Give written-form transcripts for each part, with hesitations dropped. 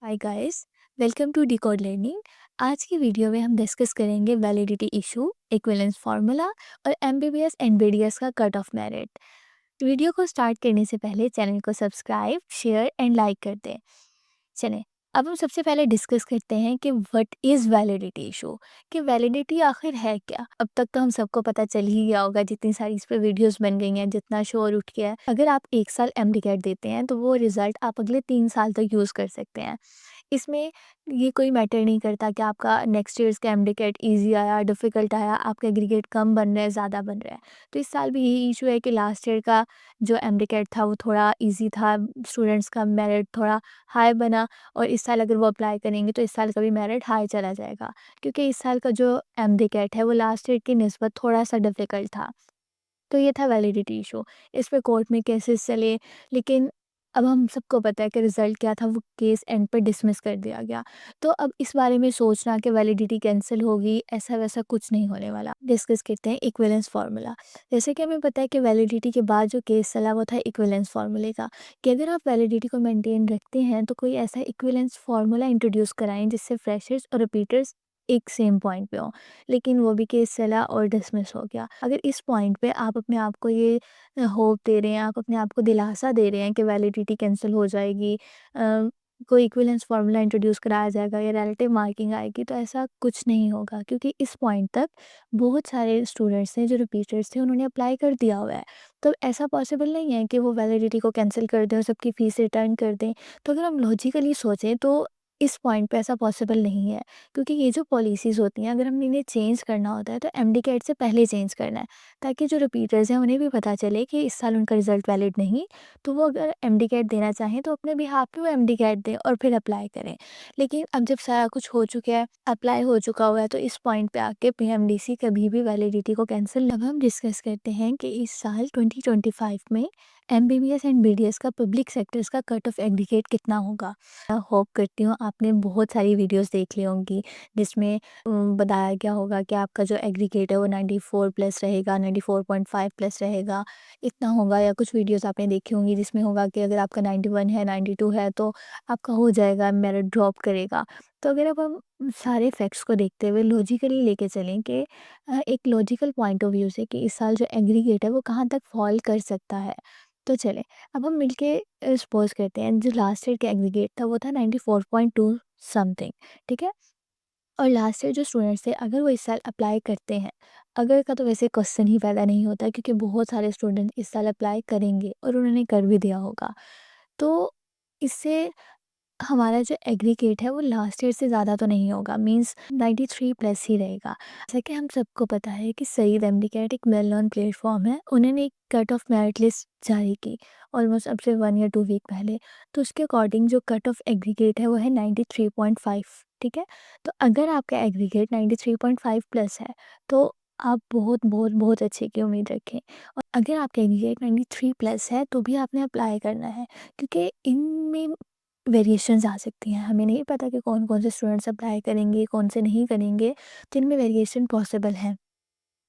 Hi guys, welcome to Decode Learning. आज की video में हम डिस्कस करेंगे वैलिडिटी इशू, इक्विवेलेंस फार्मूला और एमबीबीएस एंड बीडीएस का कट ऑफ मेरिट। वीडियो को स्टार्ट करने से पहले चैनल को सब्सक्राइब, शेयर एंड लाइक कर दें। चलें, अब हम सबसे पहले डिस्कस करते हैं कि व्हाट इज़ वैलिडिटी इशू, कि वैलिडिटी आखिर है क्या। अब तक तो हम सबको पता चल ही गया होगा, जितनी सारी इस पे वीडियोस बन गई हैं, जितना शोर उठ गया है। अगर आप 1 साल एमडी देते हैं तो वो रिज़ल्ट आप अगले 3 साल तक यूज़ कर सकते हैं। इसमें ये कोई मैटर नहीं करता कि आपका नेक्स्ट ईयर्स का एमडीकेट ईज़ी आया, डिफ़िकल्ट आया, आपका एग्रीगेट कम बन रहा है, ज़्यादा बन रहा है। तो इस साल भी यही इशू है कि लास्ट ईयर का जो एमडीकेट था वो थोड़ा ईज़ी था, स्टूडेंट्स का मेरिट थोड़ा हाई बना, और इस साल अगर वो अप्लाई करेंगे तो इस साल का भी मेरिट हाई चला जाएगा, क्योंकि इस साल का जो एमडीकेट है वो लास्ट ईयर की निस्बत थोड़ा-सा डिफ़िकल्ट था। तो ये था वैलिडिटी इशू। इस पे कोर्ट में केसेस चले, लेकिन अब हम सबको पता है कि रिज़ल्ट क्या था, वो केस एंड पे डिसमिस कर दिया गया। तो अब इस बारे में सोचना कि वैलिडिटी कैंसिल होगी, ऐसा-वैसा कुछ नहीं होने वाला। डिस्कस करते हैं इक्विवेलेंस फार्मूला। जैसे कि हमें पता है कि वैलिडिटी के बाद जो केस चला वो था इक्विवेलेंस फार्मूले का, कि अगर आप वैलिडिटी को मेंटेन रखते हैं तो कोई ऐसा इक्विवेलेंस फार्मूला इंट्रोड्यूस कराएँ जिससे फ्रेशर्स और रिपीटर्स एक सेम पॉइंट पे हों। लेकिन वो भी केस चला और डिसमिस हो गया। अगर इस पॉइंट पे आप अपने आप को ये होप दे रहे हैं, आप अपने आप को दिलासा दे रहे हैं कि वैलिडिटी कैंसिल हो जाएगी, कोई इक्विवेलेंस फार्मूला इंट्रोड्यूस कराया जाएगा या रिलेटिव मार्किंग आएगी, तो ऐसा कुछ नहीं होगा, क्योंकि इस पॉइंट तक बहुत सारे स्टूडेंट्स हैं जो रिपीटर्स थे, उन्होंने अप्लाई कर दिया हुआ है। तो ऐसा पॉसिबल नहीं है कि वो वैलिडिटी को कैंसिल कर दें और सबकी फ़ीस रिटर्न कर दें। तो अगर हम लॉजिकली सोचें तो इस पॉइंट पे ऐसा पॉसिबल नहीं है, क्योंकि ये जो पॉलिसीज़ होती हैं, अगर हमने इन्हें चेंज करना होता है तो एमडीकेट से पहले चेंज करना है, ताकि जो रिपीटर्स हैं उन्हें भी पता चले कि इस साल उनका रिज़ल्ट वैलिड नहीं, तो वो अगर एमडीकेट देना चाहें तो अपने बिहाफ़ पे वो एमडीकेट दें और फिर अप्लाई करें। लेकिन अब जब सारा कुछ हो चुका है, अप्लाई हो चुका हुआ है, तो इस पॉइंट पे आके पीएमडीसी कभी भी वैलिडिटी को कैंसिल। अब हम डिस्कस करते हैं कि इस साल 2025 में एमबीबीएस एंड बीडीएस का पब्लिक सेक्टर्स का कट ऑफ एग्रीगेट कितना होगा। होप करती हूँ आपने बहुत सारी वीडियोस देख ली होंगी, जिसमें बताया गया होगा कि आपका जो एग्रीगेट है वो 94 प्लस रहेगा, 94.5 प्लस रहेगा, इतना होगा। या कुछ वीडियोस आपने देखी होंगी जिसमें होगा कि अगर आपका 91 है, 92 है, तो आपका हो जाएगा, मेरिट ड्रॉप करेगा। तो अगर अब हम सारे फैक्ट्स को देखते हुए लॉजिकली लेके चलें कि एक लॉजिकल पॉइंट ऑफ व्यू से कि इस साल जो एग्रीगेट है वो कहाँ तक फॉल कर सकता है, तो चलें अब हम मिलके सपोज़ करते हैं जो लास्ट ईयर का एग्रीगेट था वो था 94.2 समथिंग, ठीक है? और लास्ट ईयर जो स्टूडेंट्स थे, अगर वो इस साल अप्लाई करते हैं, अगर का तो वैसे क्वेश्चन ही पैदा नहीं होता, क्योंकि बहुत सारे स्टूडेंट इस साल अप्लाई करेंगे और उन्होंने कर भी दिया होगा। तो इससे हमारा जो एग्रीगेट है वो लास्ट ईयर से ज़्यादा तो नहीं होगा, मींस 93 प्लस ही रहेगा। जैसा कि हम सबको पता है कि सईद एमडीकैट एक वेल नोन प्लेटफॉर्म है, उन्होंने एक कट ऑफ मेरिट लिस्ट जारी की ऑलमोस्ट अब से 1 या 2 वीक पहले। तो उसके अकॉर्डिंग जो कट ऑफ एग्रीगेट है वो है 93.5, ठीक है? तो अगर आपका एग्रीगेट 93.5 प्लस है तो आप बहुत बहुत बहुत अच्छे की उम्मीद रखें। और अगर आपका एग्रीगेट 93 प्लस है तो भी आपने अप्लाई करना है, क्योंकि इनमें वेरिएशंस आ सकती हैं। हमें नहीं पता कि कौन-कौन से स्टूडेंट्स अप्लाई करेंगे, कौन से नहीं करेंगे, तो इनमें वेरिएशन पॉसिबल है।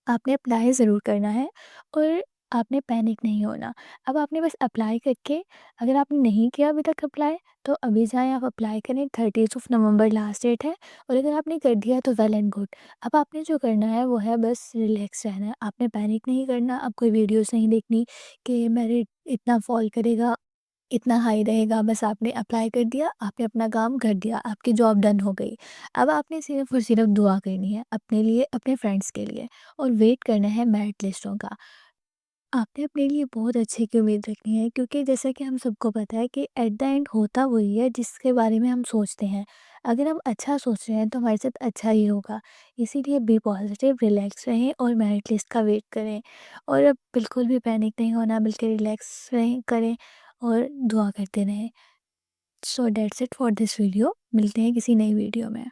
आपने अप्लाई ज़रूर करना है और आपने पैनिक नहीं होना। अब आपने बस अप्लाई करके, अगर आपने नहीं किया अभी तक अप्लाई, तो अभी जाएँ आप अप्लाई करें, 30th of November last date है। और अगर आपने कर दिया तो वेल एंड गुड। अब आपने जो करना है वो है बस रिलैक्स रहना है, आपने पैनिक नहीं करना, अब कोई वीडियोज़ नहीं देखनी कि मेरिट इतना फॉल करेगा, इतना हाई रहेगा। बस आपने अप्लाई कर दिया, आपने अपना काम कर दिया, आपकी जॉब डन हो गई। अब आपने सिर्फ़ और सिर्फ़ दुआ करनी है अपने लिए, अपने फ्रेंड्स के लिए, और वेट करना है मेरिट लिस्टों का। आपने अपने लिए बहुत अच्छे की उम्मीद रखनी है, क्योंकि जैसा कि हम सबको पता है कि एट द एंड होता वही है जिसके बारे में हम सोचते हैं। अगर हम अच्छा सोच रहे हैं तो हमारे साथ अच्छा ही होगा। इसीलिए बी पॉज़िटिव, रिलैक्स रहें और मेरिट लिस्ट का वेट करें। और अब बिल्कुल भी पैनिक नहीं होना, बल्कि रिलैक्स रहें करें और दुआ करते रहें। So that's it for this video. मिलते हैं किसी नई वीडियो में।